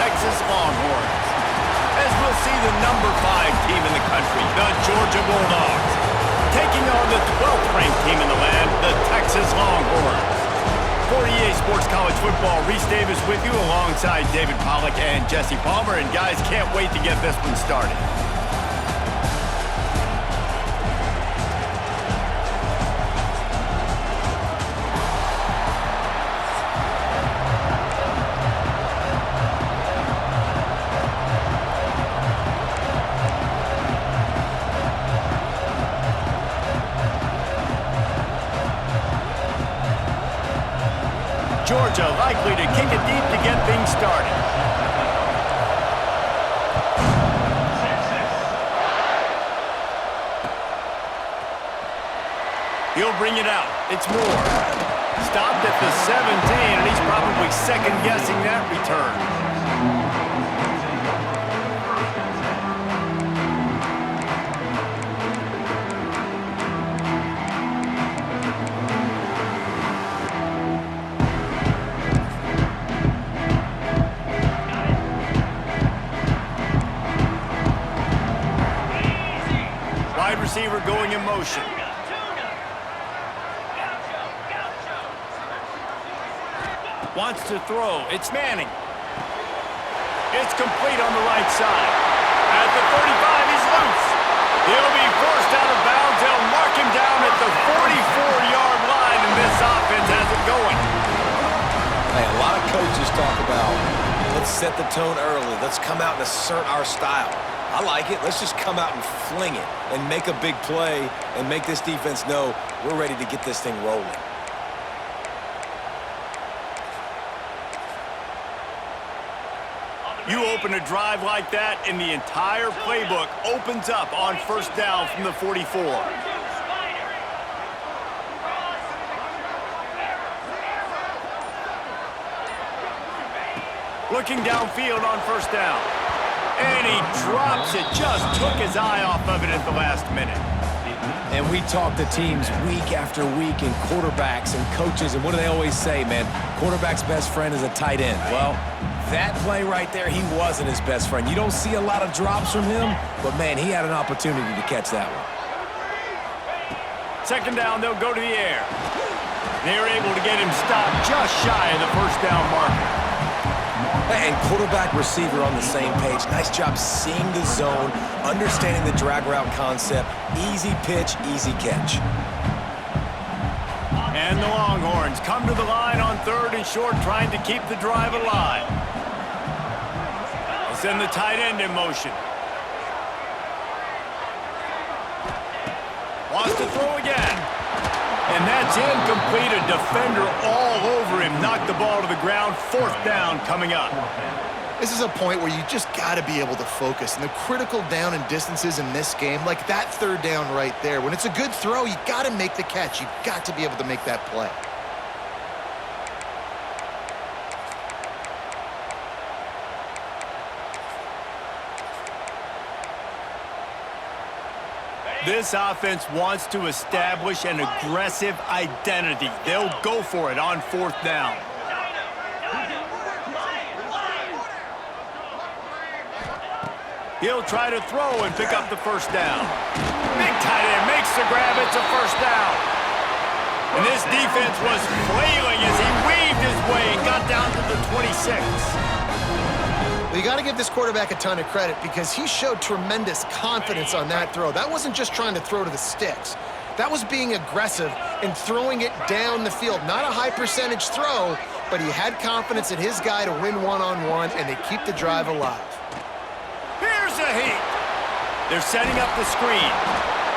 Texas Longhorns. As we'll see the number 5 team in the country, the Georgia Bulldogs, taking on the 12th ranked team in the land, the Texas Longhorns. For EA Sports College Football, Reese Davis with you alongside David Pollack and Jesse Palmer. And guys, can't wait to get this one started. Georgia likely to kick it deep to get things started. He'll bring it out. It's Moore. Stopped at the 17, and he's probably second-guessing that return. Receiver going in motion. Wants to throw. It's Manning. It's complete on the right side. At the 35, he's loose. He'll be forced out of bounds. They'll mark him down at the 44-yard line, and this offense has it going. Hey, a lot of coaches talk about, let's set the tone early. Let's come out and assert our style. I like it. Let's just come out and fling it and make a big play and make this defense know we're ready to get this thing rolling. You open a drive like that, and the entire playbook opens up on first down from the 44. Looking downfield on first down. And he drops it. Just took his eye off of it at the last minute. And we talk to teams week after week and quarterbacks and coaches, and what do they always say, man? Quarterback's best friend is a tight end. Well, that play right there, he wasn't his best friend. You don't see a lot of drops from him, but, man, he had an opportunity to catch that one. Second down, they'll go to the air. They're able to get him stopped just shy of the first down marker. And quarterback receiver on the same page. Nice job seeing the zone, understanding the drag route concept. Easy pitch, easy catch. And the Longhorns come to the line on 3rd and short, trying to keep the drive alive. They send the tight end in motion. Wants to throw again. And that's incomplete. A defender all over him. Knocked the ball to the ground. 4th down coming up. This is a point where you just got to be able to focus. And the critical down and distances in this game, like that 3rd down right there, when it's a good throw, you got to make the catch. You've got to be able to make that play. This offense wants to establish an aggressive identity. They'll go for it on 4th down. He'll try to throw and pick up the first down. Big tight end makes the grab. It's a first down. And this defense was flailing as he weaved his way and got down to the 26. Well, you got to give this quarterback a ton of credit because he showed tremendous confidence on that throw. That wasn't just trying to throw to the sticks. That was being aggressive and throwing it down the field. Not a high percentage throw, but he had confidence in his guy to win one-on-one, and they keep the drive alive. Here's a heat. They're setting up the screen.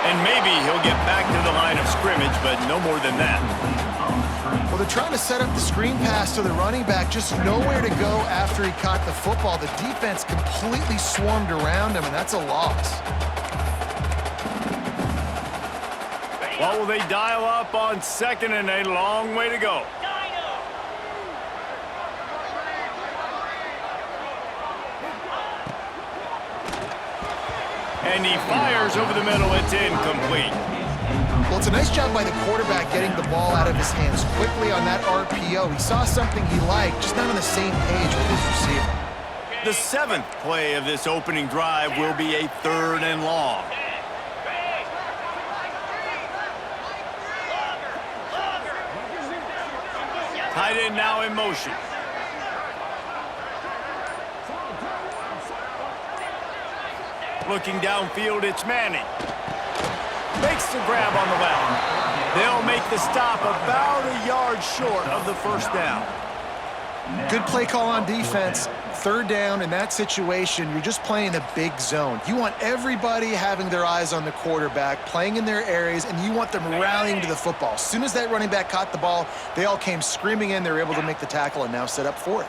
And maybe he'll get back to the line of scrimmage, but no more than that. Well, they're trying to set up the screen pass to the running back, just nowhere to go after he caught the football. The defense completely swarmed around him, and that's a loss. Well, will they dial up on 2nd and a long way to go? And he fires over the middle. It's incomplete. Well, it's a nice job by the quarterback getting the ball out of his hands quickly on that RPO. He saw something he liked, just not on the same page with his receiver. The 7th play of this opening drive will be a 3rd and long. Tight end now in motion. Looking downfield, it's Manning. Makes the grab on the left. They'll make the stop about a yard short of the first down. Good play call on defense. 3rd down in that situation, you're just playing a big zone. You want everybody having their eyes on the quarterback, playing in their areas, and you want them rallying to the football. As soon as that running back caught the ball, they all came screaming in. They were able to make the tackle and now set up 4th.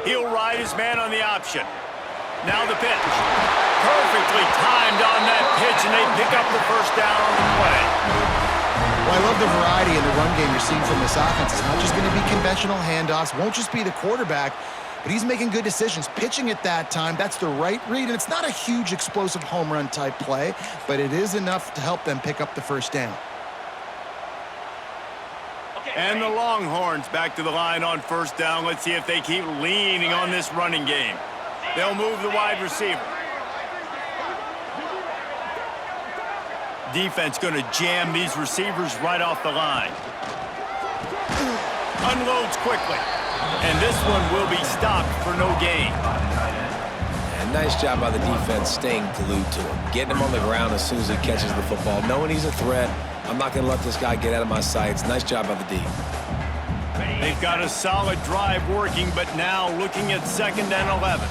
He'll ride his man on the option. Now the pitch. Perfectly timed on that pitch, and they pick up the first down on the play. Well, I love the variety in the run game you're seeing from this offense. It's not just going to be conventional handoffs. Won't just be the quarterback, but he's making good decisions. Pitching at that time, that's the right read, and it's not a huge explosive home run type play, but it is enough to help them pick up the first down. And the Longhorns back to the line on first down. Let's see if they keep leaning on this running game. They'll move the wide receiver. Defense going to jam these receivers right off the line. Unloads quickly. And this one will be stopped for no gain. And nice job by the defense staying glued to him. Getting him on the ground as soon as he catches the football. Knowing he's a threat. I'm not going to let this guy get out of my sights. Nice job by the D. They've got a solid drive working, but now looking at 2nd and 11.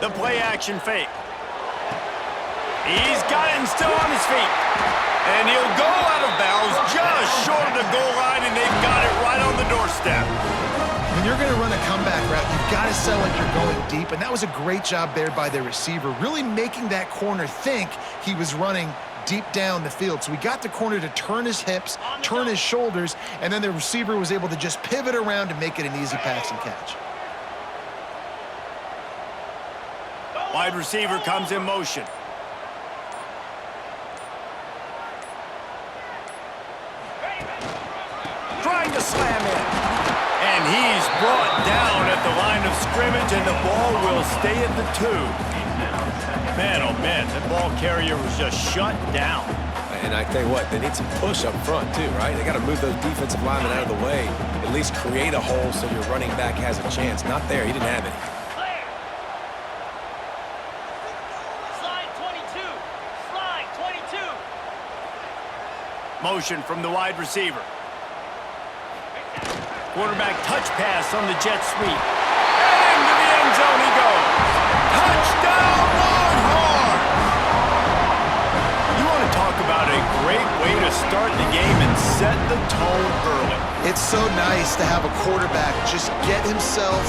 The play-action fake. He's got it and still on his feet. And he'll go out of bounds just short of the goal line, and they've got it right on the doorstep. When you're going to run a comeback route, you've got to sell like you're going deep, and that was a great job there by the receiver, really making that corner think he was running deep down the field. So we got the corner to turn his hips, turn his shoulders, and then the receiver was able to just pivot around and make it an easy pass and catch. Wide receiver comes in motion. Trying to slam in. And he's brought down at the line of scrimmage, and the ball will stay at the 2. Man, oh man, that ball carrier was just shut down. And I tell you what, they need some push up front too, right? They got to move those defensive linemen out of the way, at least create a hole so your running back has a chance. Not there, he didn't have any. Motion from the wide receiver. Quarterback touch pass on the jet sweep. And into the end zone he goes. Touchdown, Longhorns! You want to talk about a great way to start the game and set the tone early. It's so nice to have a quarterback just get himself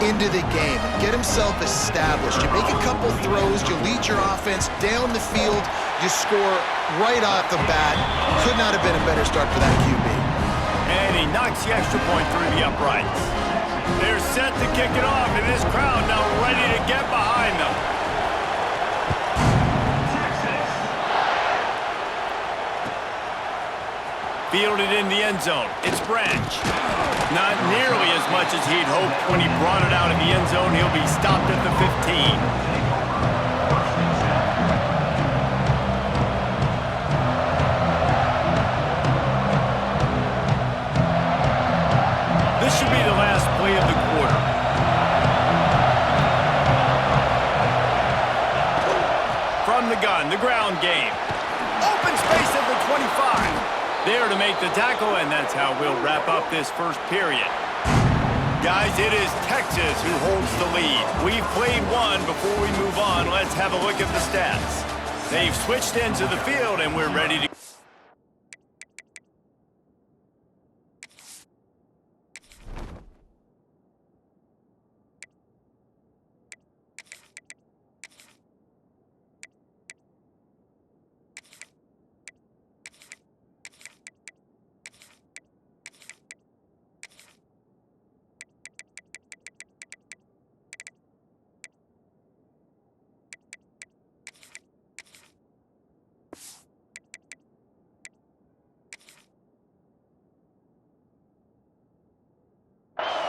into the game, get himself established. You make a couple throws, you lead your offense down the field, you score right off the bat. Could not have been a better start for that QB. And he knocks the extra point through the uprights. They're set to kick it off, and this crowd now ready to get behind them. Fielded in the end zone. It's Branch. Not nearly as much as he'd hoped when he brought it out of the end zone. He'll be stopped at the 15. This should be the last play of the quarter. From the gun, the ground game. Open space at the 25. There to make the tackle, and that's how we'll wrap up this first period. Guys, it is Texas who holds the lead. We've played one. Before we move on, let's have a look at the stats. They've switched into the field, and we're ready to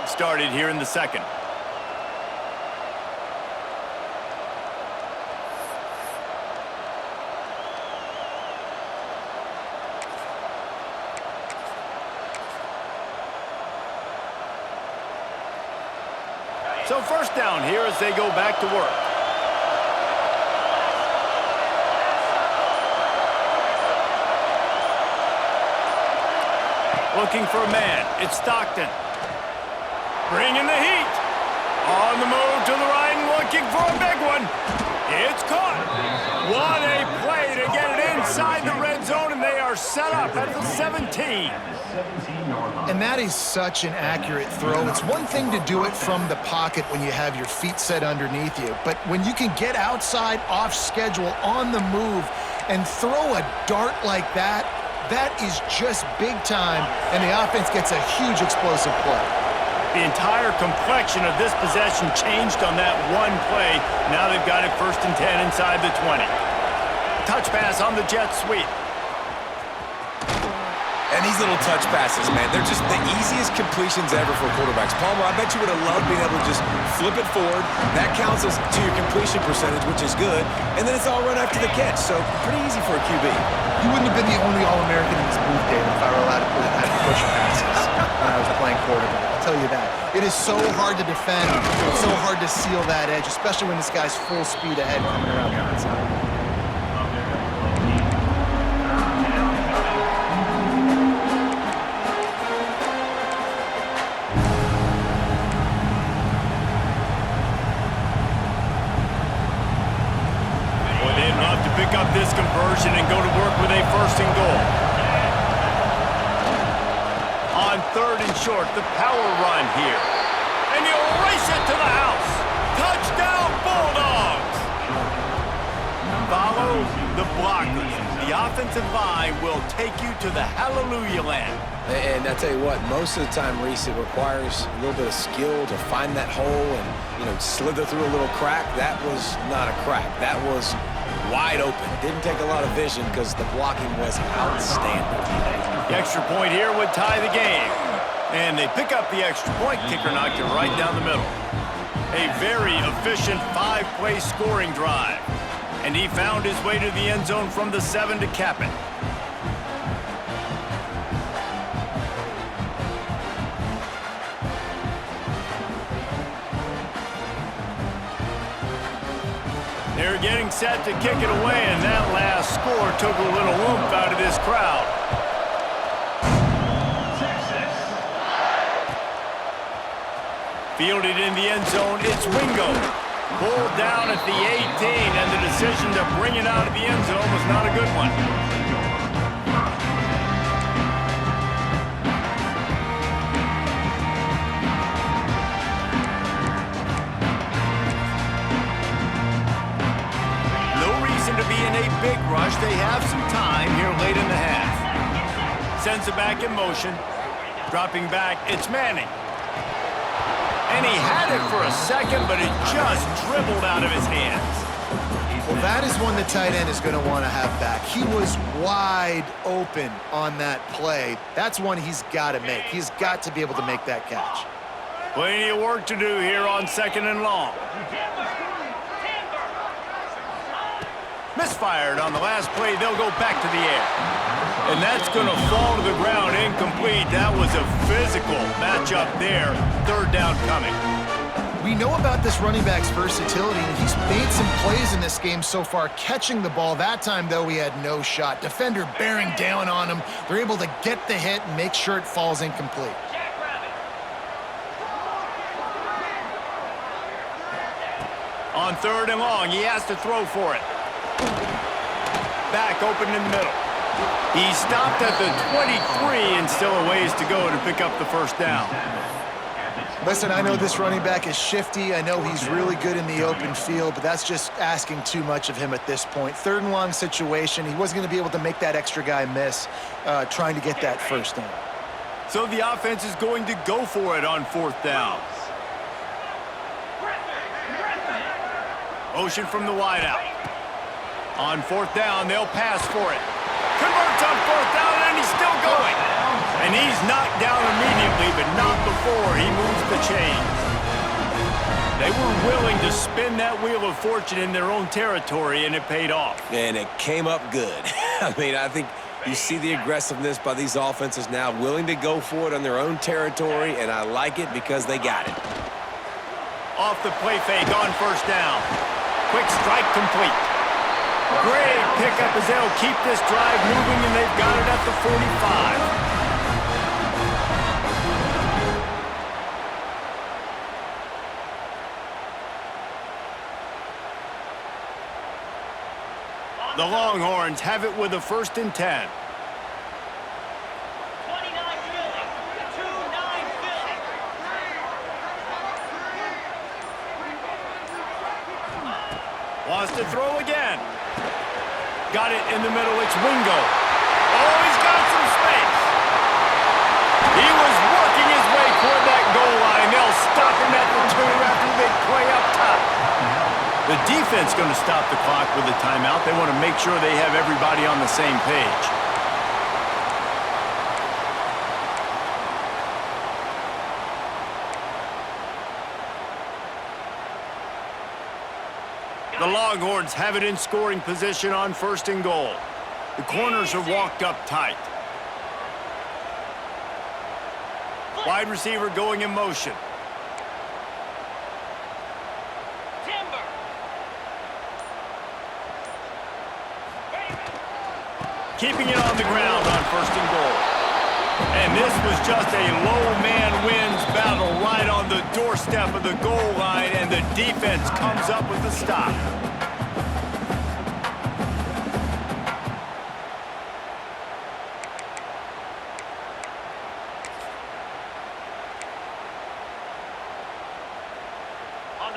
started here in the second. So first down here as they go back to work. Looking for a man. It's Stockton. Bringing the heat. On the move to the right and looking for a big one. It's caught. What a play to get it inside the red zone, and they are set up at the 17. And that is such an accurate throw. It's one thing to do it from the pocket when you have your feet set underneath you, but when you can get outside, off schedule, on the move, and throw a dart like that, that is just big time, and the offense gets a huge explosive play. The entire complexion of this possession changed on that one play. Now they've got it 1st and 10 inside the 20. Touch pass on the jet sweep. And these little touch passes, man, they're just the easiest completions ever for quarterbacks. Palmer, I bet you would have loved being able to just flip it forward. That counts as to your completion percentage, which is good. And then it's all run after the catch, so pretty easy for a QB. You wouldn't have been the only All-American in this booth, David, if I were allowed to put it at push passes when I was playing quarterback. I'll tell you that. It is so hard to defend. It's so hard to seal that edge, especially when this guy's full speed ahead coming around the outside. Pick up this conversion and go to work with a 1st and goal. On 3rd and short, the power run here. And you'll race it to the house. Touchdown, Bulldogs! Follow the blockers. The offensive line will take you to the hallelujah land. And I tell you what, most of the time, Reese, it requires a little bit of skill to find that hole and, slither through a little crack. That was not a crack. That was wide open. Didn't take a lot of vision because the blocking was outstanding. The extra point here would tie the game. And they pick up the extra point. Kicker knocked it right down the middle. A very efficient 5-play scoring drive. And he found his way to the end zone from the 7 to cap it. They're getting set to kick it away, and that last score took a little oomph out of this crowd. Fielded in the end zone, it's Wingo. Pulled down at the 18, and the decision to bring it out of the end zone was not a good one. To be in a big rush. They have some time here late in the half. Sends it back in motion. Dropping back, it's Manning. And he had it for a second, but it just dribbled out of his hands. Well, that is one the tight end is going to want to have back. He was wide open on that play. That's one he's got to make. He's got to be able to make that catch. Plenty of work to do here on 2nd and long. Misfired on the last play. They'll go back to the air. And that's going to fall to the ground incomplete. That was a physical matchup there. 3rd down coming. We know about this running back's versatility, and he's made some plays in this game so far, catching the ball. That time, though, he had no shot. Defender bearing down on him. They're able to get the hit and make sure it falls incomplete. On 3rd and long, he has to throw for it. Back open in the middle. He stopped at the 23 and still a ways to go to pick up the 1st down. Listen, I know this running back is shifty. I know he's really good in the open field, but that's just asking too much of him at this point. 3rd and long situation. He wasn't going to be able to make that extra guy miss trying to get that 1st down. So the offense is going to go for it on 4th down. Motion from the wideout. On 4th down, they'll pass for it. Converts on 4th down, and he's still going. And he's knocked down immediately, but not before he moves the chains. They were willing to spin that wheel of fortune in their own territory, and it paid off. And it came up good. I mean, I think you see the aggressiveness by these offenses now, willing to go for it on their own territory, and I like it because they got it. Off the play fake on first down. Quick strike complete. Great pickup as they'll keep this drive moving, and they've got it at the 45. The Longhorns have it with a 1st and 10. 29 Philly. 2-9 Philly. Wants to throw again. Got it in the middle. It's Wingo. Oh, he's got some space. He was working his way toward that goal line. They'll stop him at the 2 after the big play up top. The defense going to stop the clock with a timeout. They want to make sure they have everybody on the same page. The Longhorns have it in scoring position on 1st and goal. The corners are walked up tight. Wide receiver going in motion. Keeping it on the ground on 1st and goal. And this was just a low man wins battle right on the doorstep of the goal line, and the defense comes up with the stop.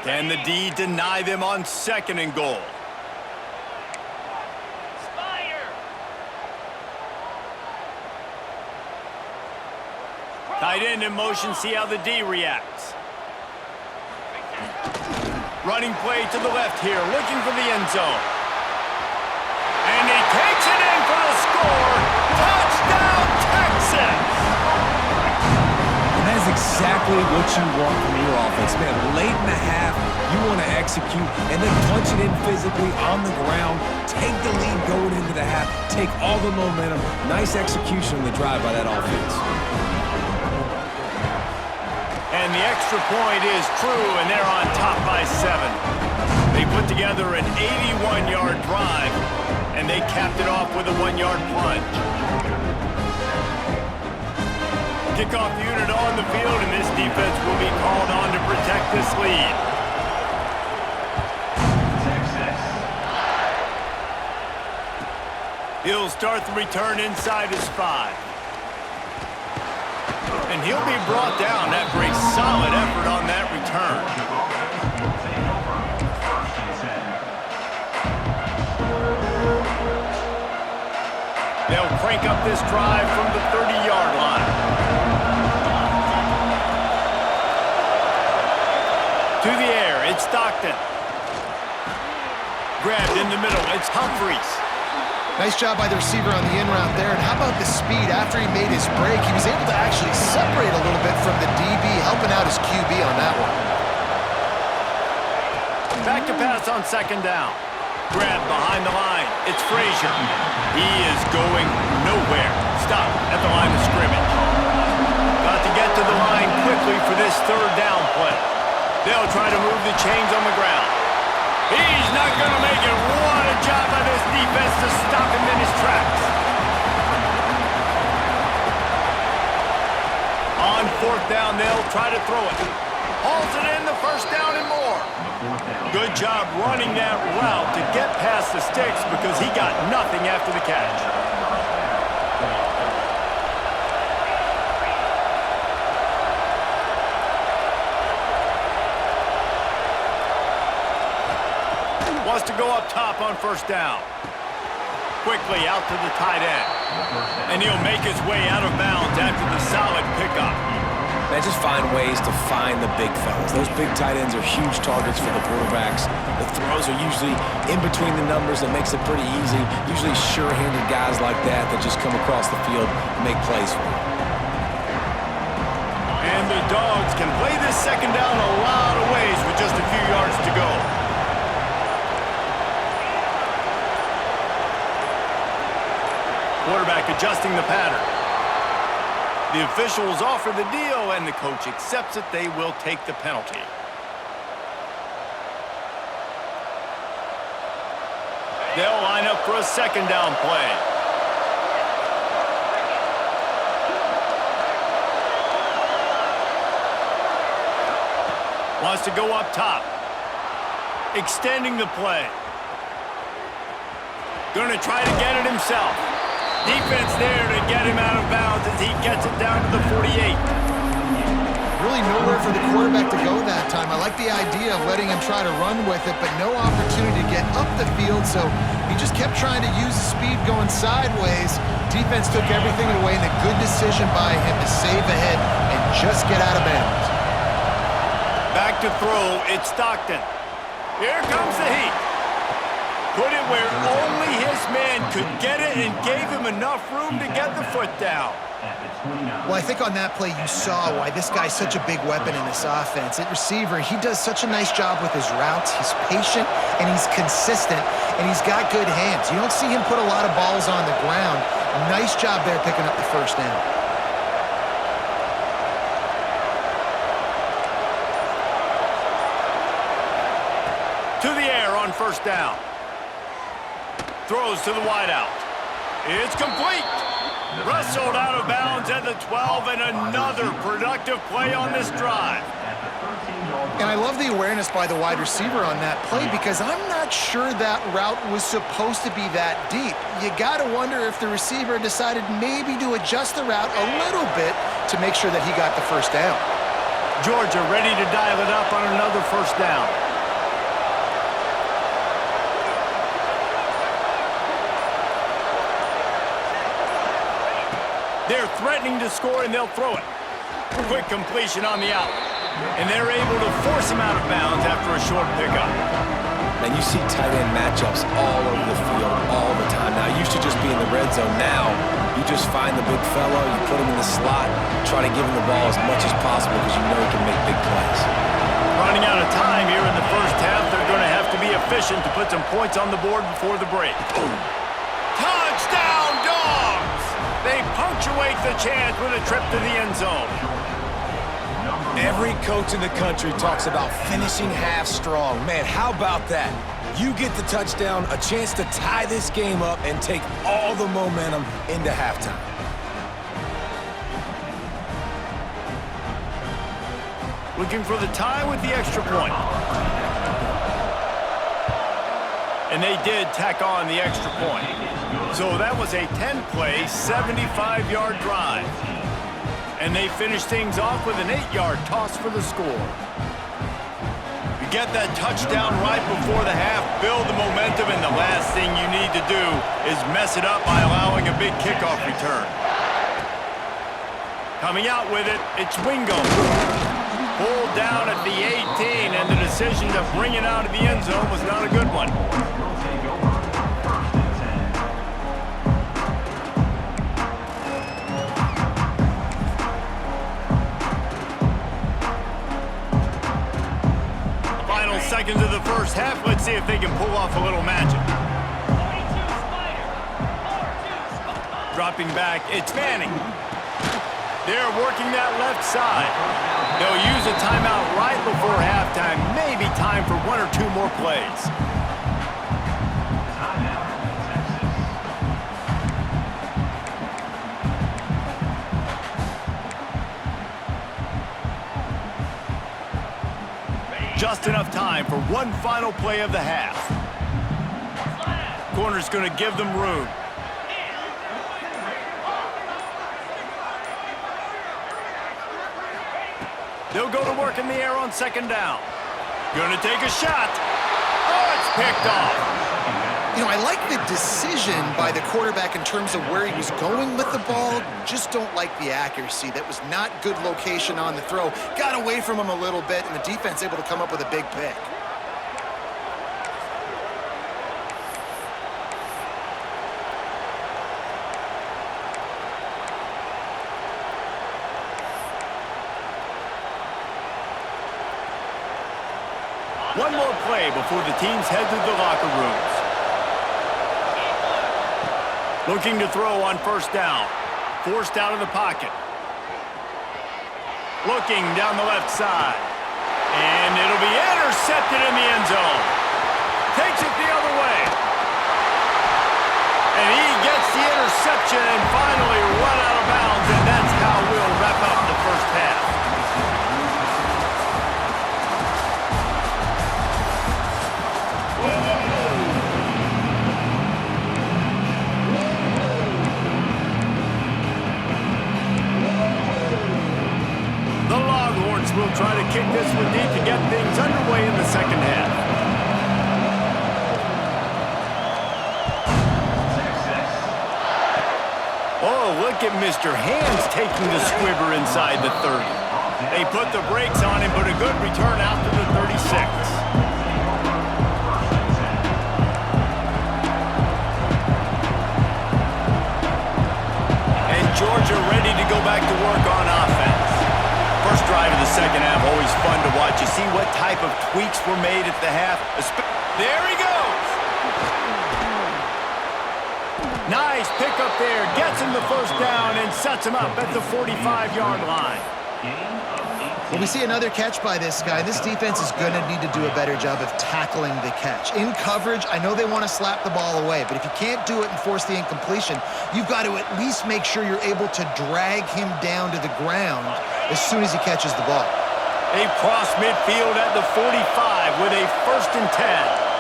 Can the D deny them on 2nd and goal? Tight end in motion, see how the D reacts. Running play to the left here, looking for the end zone. And he takes it in for the score. Touchdown, Texas! And that's exactly what you want from your offense, man. Late in the half, you want to execute and then punch it in physically on the ground, take the lead going into the half, take all the momentum. Nice execution on the drive by that offense. And the extra point is true, and they're on top by 7. They put together an 81-yard drive, and they capped it off with a 1-yard plunge. Kickoff unit on the field, and this defense will be called on to protect this lead. He'll start the return inside his 5. And he'll be brought down after a solid effort on that return. They'll crank up this drive from the 30-yard line. To the air, it's Stockton. Grabbed in the middle, it's Humphries. Nice job by the receiver on the in route there. And how about the speed after he made his break? He was able to actually separate a little bit from the DB, helping out his QB on that one. Back to pass on 2nd down. Grab behind the line. It's Frazier. He is going nowhere. Stop at the line of scrimmage. Got to get to the line quickly for this 3rd down play. They'll try to move the chains on the ground. He's not going to make it. What a job by this defense to stop him in his tracks. On 4th down, they'll try to throw it. Hauls it in, the 1st down and more. Good job running that route to get past the sticks because he got nothing after the catch. Wants to go up top on 1st down. Quickly out to the tight end. And he'll make his way out of bounds after the solid pickup. Man, just find ways to find the big fellas. Those big tight ends are huge targets for the quarterbacks. The throws are usually in between the numbers. That makes it pretty easy. Usually sure-handed guys like that just come across the field and make plays for you. this second down a lot of ways with just a few yards to go. Quarterback adjusting the pattern. The officials offer the deal, and the coach accepts it. They will take the penalty. They'll line up for a second down play. Wants to go up top. Extending the play. Going to try to get it himself. Defense there to get him out of bounds as he gets it down to the 48. Really nowhere for the quarterback to go that time. I like the idea of letting him try to run with it, but no opportunity to get up the field, so he just kept trying to use the speed going sideways. Defense took everything away, and a good decision by him to save ahead and just get out of bounds. Back to throw, it's Stockton. Here comes the heat. Put it where only his man could get it and gave him enough room to get the foot down. Well, I think on that play you saw why this guy's such a big weapon in this offense. At receiver, he does such a nice job with his routes. He's patient, and he's consistent, and he's got good hands. You don't see him put a lot of balls on the ground. Nice job there picking up the first down. To the air on first down. Throws to the wideout. It's complete. Wrestled out of bounds at the 12, and another productive play on this drive. And I love the awareness by the wide receiver on that play because I'm not sure that route was supposed to be that deep. You got to wonder if the receiver decided maybe to adjust the route a little bit to make sure that he got the first down. Georgia ready to dial it up on another first down. They're threatening to score, and they'll throw it. Quick completion on the out. And they're able to force him out of bounds after a short pickup. And you see tight end matchups all over the field all the time. Now, it used to just be in the red zone. Now, you just find the big fellow, you put him in the slot, try to give him the ball as much as possible because you know he can make big plays. Running out of time here in the first half, they're going to have to be efficient to put some points on the board before the break. Touchdown, Dogs! They punctuate the chance with a trip to the end zone. Every coach in the country talks about finishing half strong. Man, how about that? You get the touchdown, a chance to tie this game up and take all the momentum into halftime. Looking for the tie with the extra point. And they did tack on the extra point. So that was a 10-play, 75-yard drive. And they finished things off with an 8-yard toss for the score. You get that touchdown right before the half, build the momentum, and the last thing you need to do is mess it up by allowing a big kickoff return. Coming out with it, it's Wingo. Pulled down at the 18, and the decision to bring it out of the end zone was not a good one. Final seconds of the first half. Let's see if they can pull off a little magic. Dropping back, it's Manning. They're working that left side. They'll use a timeout right before halftime. Maybe time for one or two more plays. Just enough time for one final play of the half. Corner's going to give them room. They'll go to work in the air on second down. Gonna take a shot. Oh, it's picked off. You know, I like the decision by the quarterback in terms of where he was going with the ball. Just don't like the accuracy. That was not good location on the throw. Got away from him a little bit, and the defense able to come up with a big pick. One more play before the teams head to the locker rooms. Looking to throw on first down. Forced out of the pocket. Looking down the left side. And it'll be intercepted in the end zone. Takes it the other way. And he gets the interception and finally run out of bounds. And that's how we'll wrap up the first half. The Longhorns will try to kick this one deep to get things underway in the second half. Oh, look at Mr. Hands taking the squibber inside the 30. They put the brakes on him, but a good return out to the 36. And Georgia ready to go back to work on offense. First drive of the second half, always fun to watch. You see what type of tweaks were made at the half. There he goes! Nice pickup there. Gets him the first down and sets him up at the 45-yard line. Well, we see another catch by this guy. This defense is going to need to do a better job of tackling the catch. In coverage, I know they want to slap the ball away, but if you can't do it and force the incompletion, you've got to at least make sure you're able to drag him down to the ground as soon as he catches the ball. They've crossed midfield at the 45 with a 1st and 10.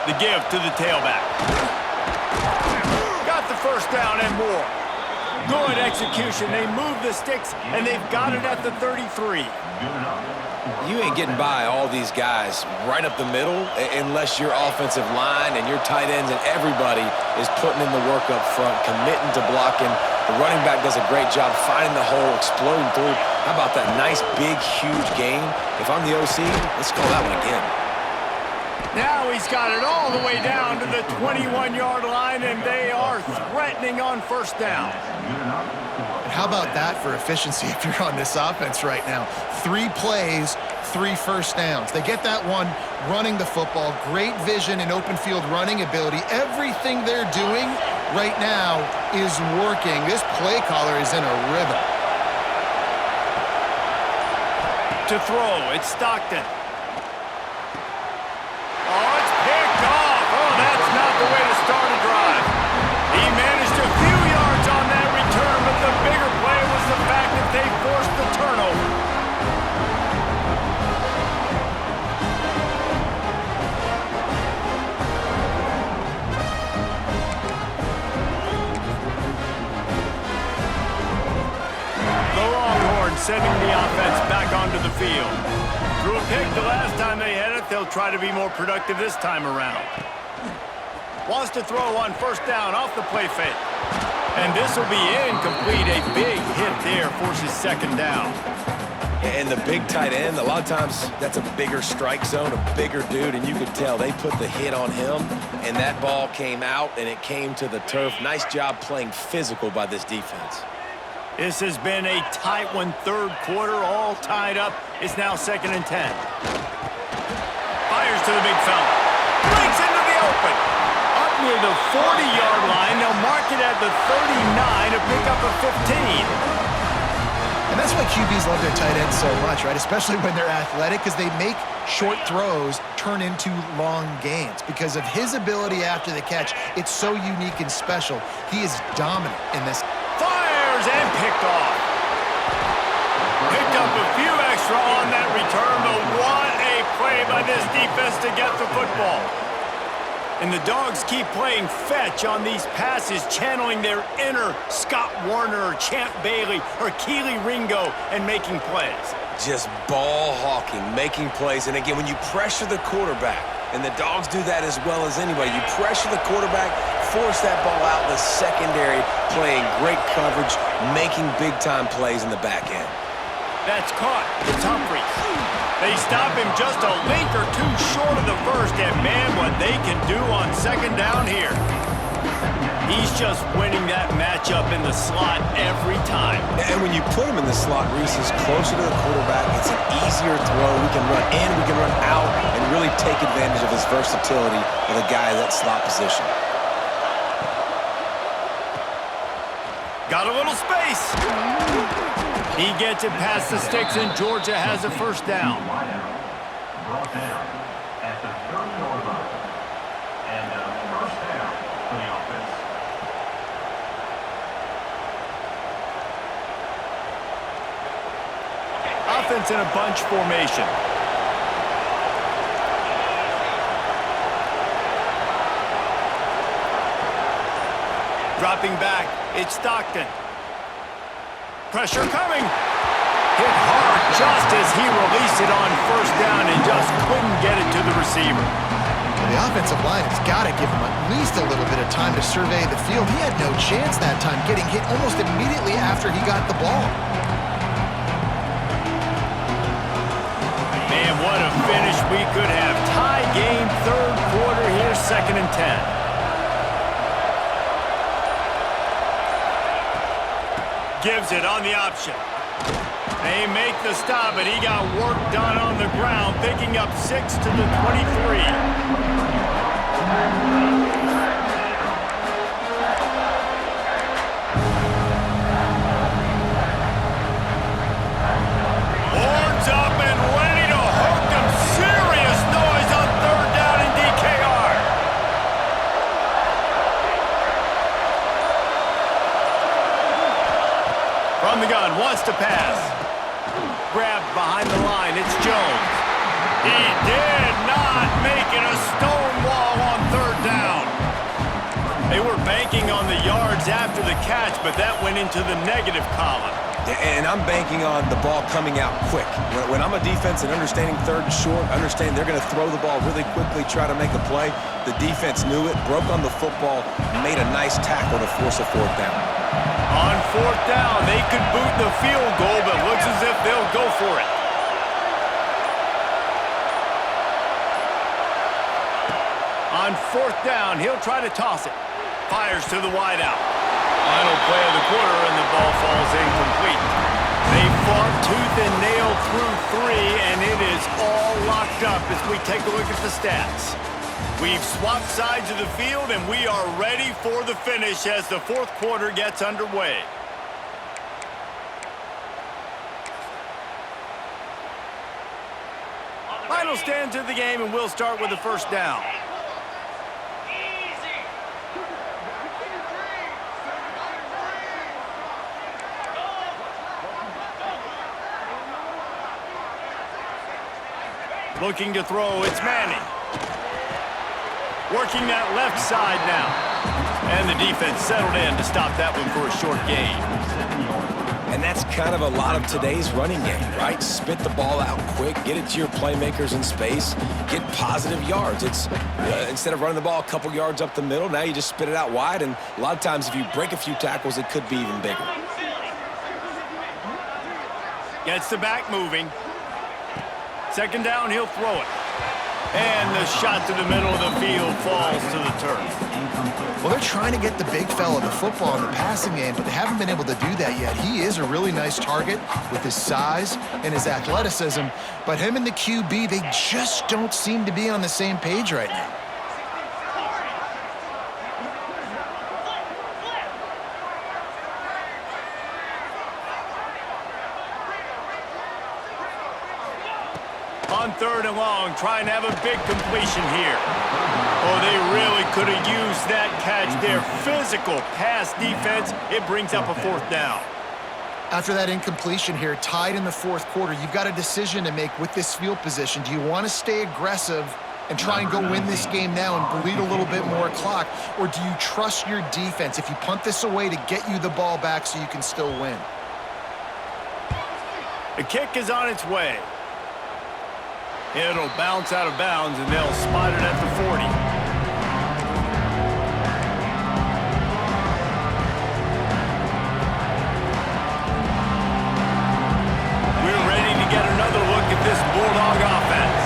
The give to the tailback. Got the first down and more. Good execution. They move the sticks, and they've got it at the 33. You ain't getting by all these guys right up the middle unless your offensive line and your tight ends and everybody is putting in the work up front, committing to blocking. The running back does a great job finding the hole, exploding through. How about that nice, big, huge gain? If I'm the OC, let's call that one again. Now he's got it all the way down to the 21-yard line, and they are threatening on first down. And how about that for efficiency if you're on this offense right now? 3 plays, 3 first downs. They get that one running the football, great vision and open field running ability. Everything they're doing right now is working. This play caller is in a rhythm. To throw, it's Stockton. Oh, it's picked off. Oh, that's not the way to start a drive. He managed a few yards on that return, but the bigger play was the fact that they forced the turnover. The Longhorns sending the offense back onto the field. Threw a pick the last time they had it. They'll try to be more productive this time around. Wants to throw on first down off the play fake. And this will be incomplete. A big hit there forces second down. And the big tight end, a lot of times that's a bigger strike zone, a bigger dude, and you could tell they put the hit on him, and that ball came out, and it came to the turf. Nice job playing physical by this defense. This has been a tight one, third quarter, all tied up. It's now 2nd and 10. Fires to the big fella. Breaks into the open. Up near the 40-yard line. They'll mark it at the 39 to pick up a 15. And that's why QBs love their tight ends so much, right? Especially when they're athletic, because they make short throws turn into long gains. Because of his ability after the catch, it's so unique and special. He is dominant in this. Fires and picked off. Picked up a few extra on that return, but what a play by this defense to get the football. And the Dogs keep playing fetch on these passes, channeling their inner Scott Warner or Champ Bailey or Keely Ringo and making plays. Just ball hawking, making plays. And again, when you pressure the quarterback, and the Dogs do that as well as anybody, you pressure the quarterback, force that ball out in the secondary, playing great coverage, making big-time plays in the back end. That's caught. It's Humphries. They stop him just a link or two short of the first, and man, what they can do on second down here. He's just winning that matchup in the slot every time. And when you put him in the slot, Reese is closer to the quarterback. It's an easier throw. We can run in, we can run out, and really take advantage of his versatility of the guy in that slot position. Got a little space. He gets it past the sticks, and Georgia has a first down. Brought down at the 30-yard line. And first down for the offense. Offense in a bunch formation. Dropping back, it's Stockton. Pressure coming. Hit hard just as he released it on first down and just couldn't get it to the receiver. The offensive line has got to give him at least a little bit of time to survey the field. He had no chance that time, getting hit almost immediately after he got the ball. Man, what a finish we could have. Tie game, third quarter here, 2nd and 10. Gives it on the option. They make the stop, but he got work done on the ground, picking up 6 to the 23. Horns up and ready to hook them. Serious noise on third down in DKR. From the gun, wants to pass. Grabbed behind the line, it's Jones. He did not make it, a stone wall on third down. They were banking on the yards after the catch, but that went into the negative column. And I'm banking on the ball coming out quick. When I'm a defense and understanding third and short, understanding they're going to throw the ball really quickly, try to make a play, the defense knew it, broke on the football, made a nice tackle to force a fourth down. On fourth down, they could boot the field goal, but looks as if they'll go for it. On fourth down, he'll try to toss it. Fires to the wideout. Final play of the quarter, and the ball falls incomplete. They fought tooth and nail through 3, and it is all locked up as we take a look at the stats. We've swapped sides of the field, and we are ready for the finish as the fourth quarter gets underway. Final stand to the game, and we'll start with the first down. Looking to throw, it's Manning. Working that left side now. And the defense settled in to stop that one for a short gain. And that's kind of a lot of today's running game, right? Spit the ball out quick, get it to your playmakers in space, get positive yards. It's instead of running the ball a couple yards up the middle, now you just spit it out wide, and a lot of times if you break a few tackles, it could be even bigger. Gets the back moving. Second down, he'll throw it. And the shot to the middle of the field falls to the turf. Well, they're trying to get the big fella the football in the passing game, but they haven't been able to do that yet. He is a really nice target with his size and his athleticism, but him and the QB, they just don't seem to be on the same page right now. On third and long, trying to have a big completion here. Oh, they really could have used that catch there. Physical pass defense. It brings up a fourth down. After that incompletion here, tied in the fourth quarter, you've got a decision to make with this field position. Do you want to stay aggressive and try and go win this game now and bleed a little bit more clock, or do you trust your defense if you punt this away to get you the ball back so you can still win? The kick is on its way. It'll bounce out of bounds, and they'll spot it at the 40. We're ready to get another look at this Bulldog offense.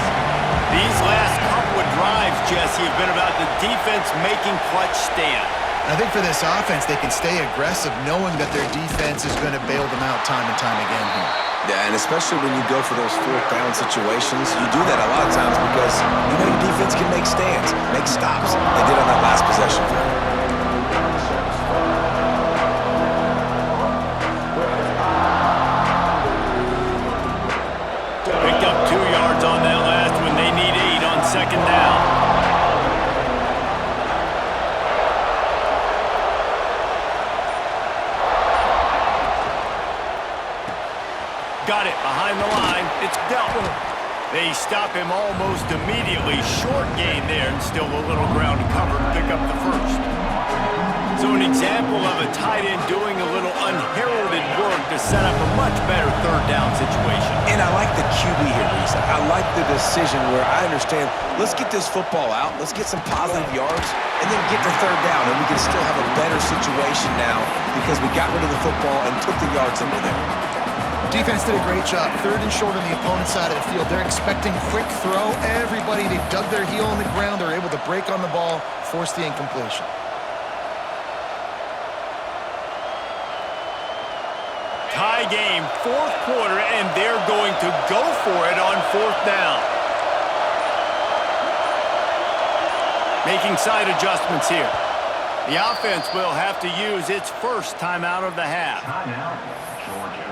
These last couple of drives, Jesse, have been about the defense making clutch stand. I think for this offense, they can stay aggressive knowing that their defense is going to bail them out time and time again here. Yeah, and especially when you go for those fourth down situations, you do that a lot of times because you know your defense can make stands, make stops. They did on that last possession. Picked up 2 yards on that last one. They need 8 on second down. Got it behind the line. It's dealt with. They stop him almost immediately. Short gain there and still a little ground to cover to pick up the first. So an example of a tight end doing a little unheralded work to set up a much better third down situation. And I like the QB here, Reese. I like the decision where I understand, let's get this football out, let's get some positive yards, and then get to third down, and we can still have a better situation now because we got rid of the football and took the yards into there. Defense did a great job. Third and short on the opponent's side of the field. They're expecting quick throw. Everybody, they dug their heel on the ground. They're able to break on the ball, force the incompletion. Tie game, fourth quarter, and they're going to go for it on fourth down. Making side adjustments here. The offense will have to use its first timeout of the half. Timeout, Georgia.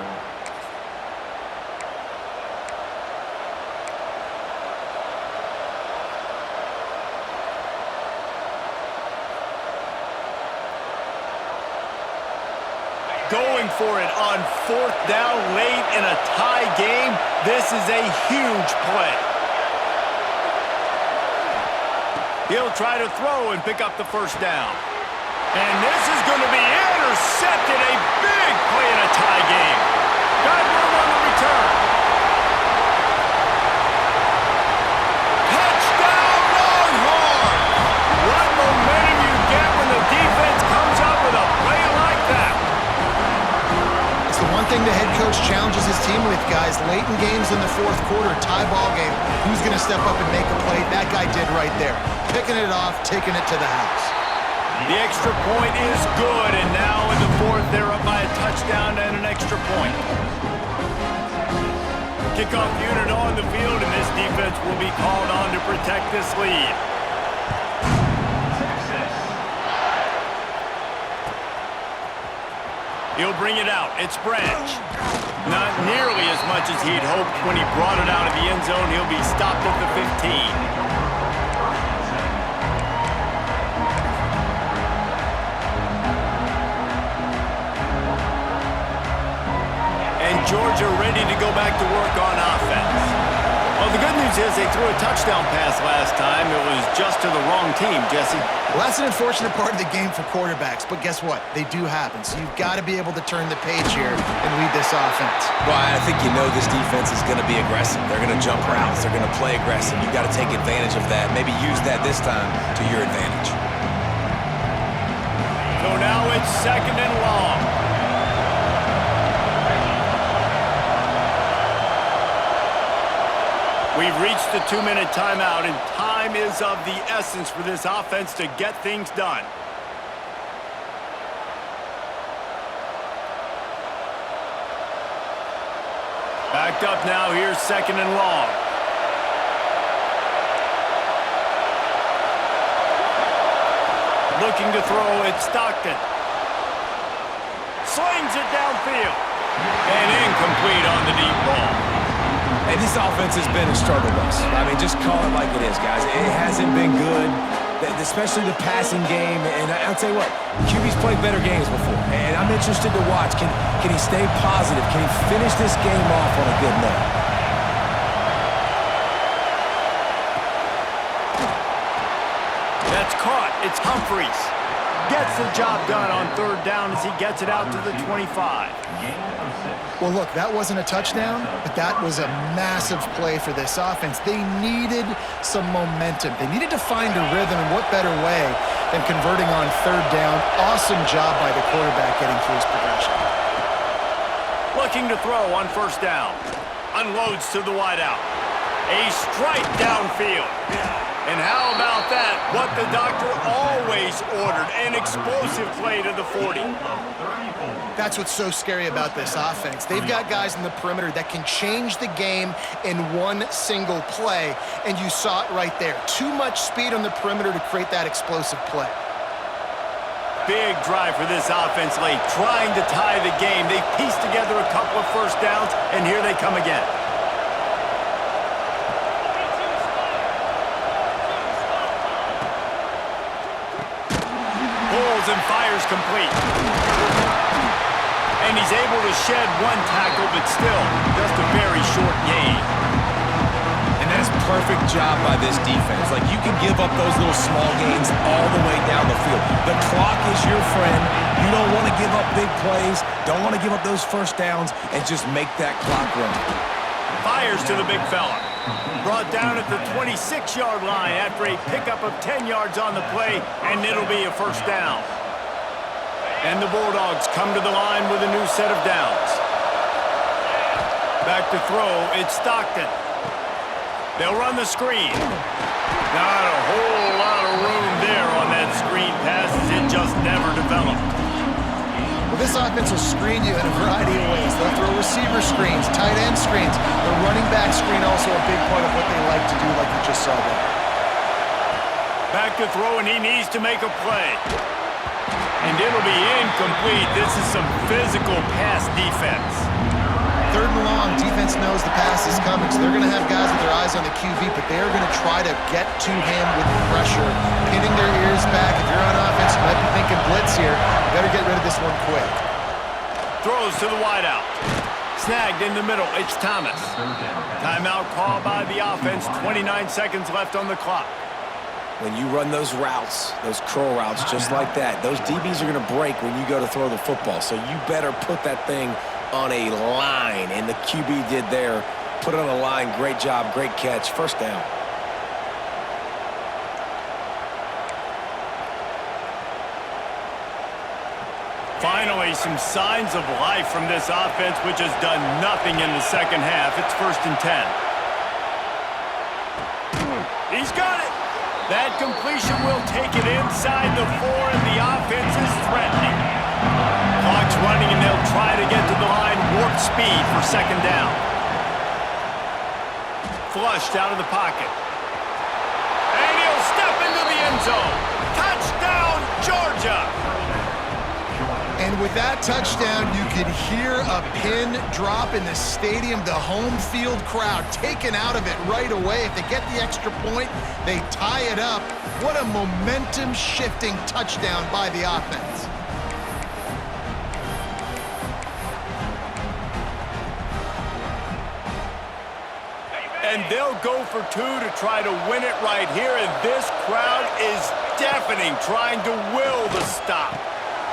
Going for it on fourth down late in a tie game. This is a huge play. He'll try to throw and pick up the first down. And this is going to be intercepted. A big play in a tie game. Got room on the return. Touchdown Longhorns! What momentum you get when the defense comes up with a play like that. It's the one thing the head coach challenges his team with, guys. Late in games in the fourth quarter, tie ball game, who's going to step up and make a play? That guy did right there. Picking it off, taking it to the house. The extra point is good, and now in the fourth, they're up by a touchdown and an extra point. Kickoff unit on the field, and this defense will be called on to protect this lead. He'll bring it out. It's Branch. Not nearly as much as he'd hoped when he brought it out of the end zone. He'll be stopped at the 15. Georgia ready to go back to work on offense. Well, the good news is they threw a touchdown pass last time. It was just to the wrong team, Jesse. Well, that's an unfortunate part of the game for quarterbacks, but guess what? They do happen, so you've got to be able to turn the page here and lead this offense. Well, I think you know this defense is going to be aggressive. They're going to jump routes. They're going to play aggressive. You've got to take advantage of that. Maybe use that this time to your advantage. So now it's second and long. We've reached the 2-minute timeout, and time is of the essence for this offense to get things done. Backed up now, here's second and long. Looking to throw, it's Stockton. Slings it downfield. And incomplete on the deep ball. Hey, this offense has been a struggle bus. I mean, just call it like it is, guys. It hasn't been good, especially the passing game. And I'll tell you what, QB's played better games before. And I'm interested to watch. Can he stay positive? Can he finish this game off on a good note? That's caught. It's Humphreys. Gets the job done on third down as he gets it out to the 25. Well, look, that wasn't a touchdown, but that was a massive play for this offense. They needed some momentum. They needed to find a rhythm, and what better way than converting on third down. Awesome job by the quarterback getting through his progression. Looking to throw on first down. Unloads to the wideout. A strike downfield. And how about that? What the doctor always ordered, an explosive play to the 40. That's what's so scary about this offense. They've got guys in the perimeter that can change the game in one single play, and you saw it right there. Too much speed on the perimeter to create that explosive play. Big drive for this offense late, trying to tie the game. They pieced together a couple of first downs, and here they come again. Pulls and fires complete. And he's able to shed one tackle, but still, just a very short gain. And that's perfect job by this defense. Like, you can give up those little small gains all the way down the field. The clock is your friend. You don't want to give up big plays, don't want to give up those first downs, and just make that clock run. Fires to the big fella. Brought down at the 26-yard line after a pickup of 10 yards on the play, and it'll be a first down. And the Bulldogs come to the line with a new set of downs. Back to throw, it's Stockton. They'll run the screen. Not a whole lot of room there on that screen pass as it just never developed. Well, this offense will screen you in a variety of ways. They'll throw receiver screens, tight end screens. The running back screen also a big part of what they like to do, like you just saw there. Back to throw, and he needs to make a play. And it'll be incomplete. This is some physical pass defense. Third and long, defense knows the pass is coming, so they're going to have guys with their eyes on the QB, but they're going to try to get to him with pressure, pinning their ears back. If you're on offense, you might be thinking blitz here. You better get rid of this one quick. Throws to the wideout. Snagged in the middle. It's Thomas. Timeout called by the offense. 29 seconds left on the clock. When you run those routes, those curl routes, just like that, those DBs are going to break when you go to throw the football. So you better put that thing on a line, and the QB did there. Put it on a line. Great job, great catch. First down. Finally, some signs of life from this offense, which has done nothing in the second half. It's 1st and 10. He's got it. That completion will take it inside the 4, and the offense is threatening. Clock's running, and they'll try to get to the line. Warp speed for second down. Flushed out of the pocket. And he'll step into the end zone. Touchdown, Georgia! And with that touchdown, you could hear a pin drop in the stadium. The home field crowd taken out of it right away. If they get the extra point, they tie it up. What a momentum-shifting touchdown by the offense. And they'll go for 2 to try to win it right here. And this crowd is deafening, trying to will the stop.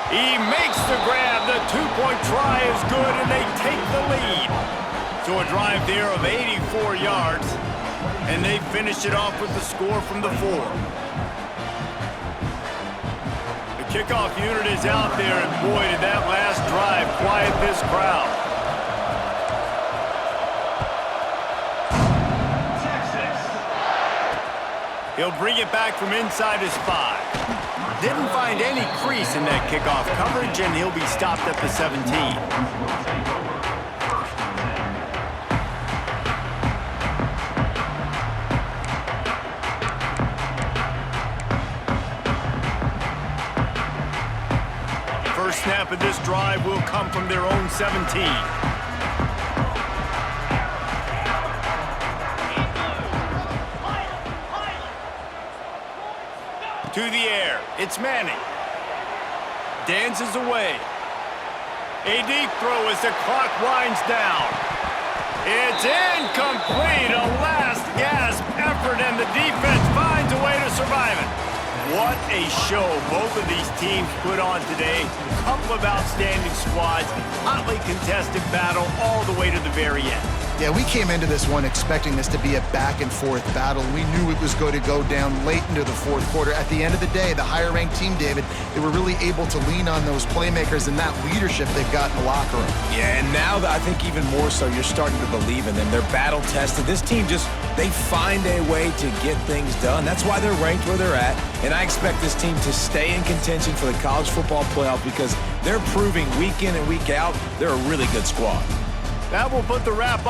He makes the grab. The 2-point try is good, and they take the lead. So a drive there of 84 yards, and they finish it off with the score from the 4. The kickoff unit is out there, and boy, did that last drive quiet this crowd. He'll bring it back from inside his 5. Didn't find any crease in that kickoff coverage, and he'll be stopped at the 17. First snap of this drive will come from their own 17. To the air, it's Manning. Dances away. A deep throw as the clock winds down. It's incomplete, a last gasp effort, and the defense finds a way to survive it. What a show both of these teams put on today. Couple of outstanding squads, hotly contested battle all the way to the very end. Yeah, we came into this one expecting this to be a back-and-forth battle. We knew it was going to go down late into the fourth quarter. At the end of the day, the higher-ranked team, David, they were really able to lean on those playmakers and that leadership they've got in the locker room. Yeah, and now I think even more so, you're starting to believe in them. They're battle-tested. This team they find a way to get things done. That's why they're ranked where they're at, and I expect this team to stay in contention for the college football playoff because they're proving week in and week out they're a really good squad. That will put the wrap on